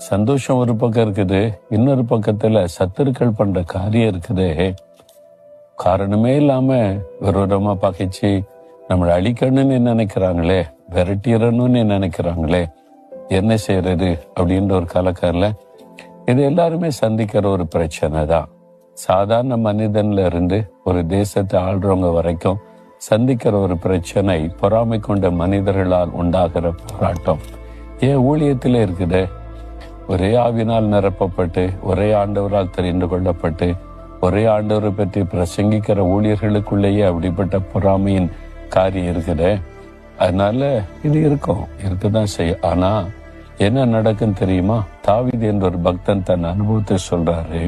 சந்தோஷம் ஒரு பக்கம் இருக்குது, இன்னொரு பக்கத்துல சத்துருக்கள் பண்ற காரியம் இருக்குது. காரணமே இல்லாம விரோதமா பகைச்சு நம்மளை அழிக்கணும்னு நினைக்கிறாங்களே, விரட்டிடணும்னு நினைக்கிறாங்களே, என்ன செய்யறது அப்படின்ற ஒரு கலக்கரில் இது எல்லாருமே சந்திக்கிற ஒரு பிரச்சனை தான். சாதாரண மனிதன்ல இருந்து ஒரு தேசத்தை ஆள்றவங்க வரைக்கும் சந்திக்கிற ஒரு பிரச்சனை பொறாமை கொண்ட மனிதர்களால் உண்டாகிற போராட்டம். ஏன் ஊழியத்திலே இருக்குது, ஒரே ஆவினால் நிரப்பப்பட்டு ஒரே ஆண்டவரால் தெரிந்து கொள்ளப்பட்டு ஒரே ஆண்டவரை பற்றி பிரசங்கிக்கிற ஊழியர்களுக்குள்ளேயே அப்படிப்பட்ட பொறாமையின் காரியம் இருக்குது. அதனால இது இருக்குதான் செய்யும். ஆனா என்ன நடக்கும் தெரியுமா? தாவீது என்ற ஒரு பக்தன் தன் அனுபவத்தை சொல்றாரு.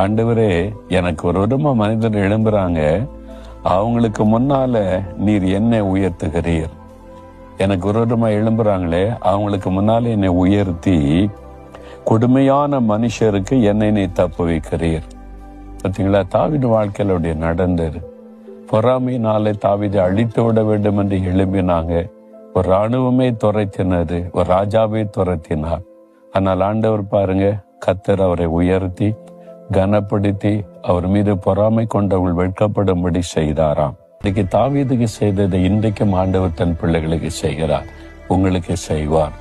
ஆண்டவரே, எனக்கு ஒரு விதமா மனிதர் எழும்புறாங்க, அவங்களுக்கு முன்னால நீர் என்னை உயர்த்துகிறீர். எனக்கு ஒரு விதமா எழும்புறாங்களே, அவங்களுக்கு முன்னால என்னை உயர்த்தி கொடுமையான மனுஷருக்கு என்னை நீ தப்பு வைக்கிறீர். பார்த்தீங்களா, தாவீது வாழ்க்கையில நடந்தது. பொறாமையினாலே தாவீதை அழித்து விட வேண்டும் என்று எழும்பினாங்க. ஒரு ராணுவமே துரத்தினது, ஒரு ராஜாவே துரத்தினார். ஆனால் ஆண்டவர் பாருங்க, கர்த்தர் அவரை உயர்த்தி கனப்படுத்தி அவர் மீது பொறாமை கொண்டவர்கள் வெட்கப்படும்படி செய்தாராம். இன்னைக்கு தாவீதுக்கு செய்ததை இன்றைக்கும் ஆண்டவர் தன் பிள்ளைகளுக்கு செய்கிறார், உங்களுக்கு செய்வார்.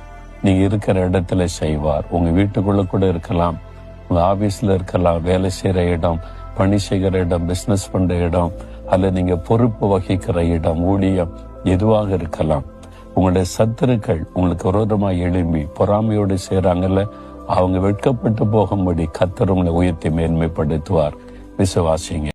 நீங்க இருக்கிற இடத்துல செய்வார். உங்க வீட்டுக்குள்ள கூட இருக்கலாம், உங்க ஆபீஸ்ல இருக்கலாம், வேலை செய்யற இடம், பணி செய்கிற இடம், பிசினஸ் பண்ற இடம், அல்ல நீங்க பொறுப்பு வகிக்கிற இடம், ஊழியம் எதுவாக இருக்கலாம். உங்களுடைய சத்துருக்கள் உங்களுக்கு விரோதமாக எழும்பி பொறாமையோடு செய்றாங்கல்ல, அவங்க வெட்கப்பட்டு போகும்படி கர்த்தர் உங்களை உயர்த்தி மேன்மைப்படுத்துவார். விசுவாசிங்க.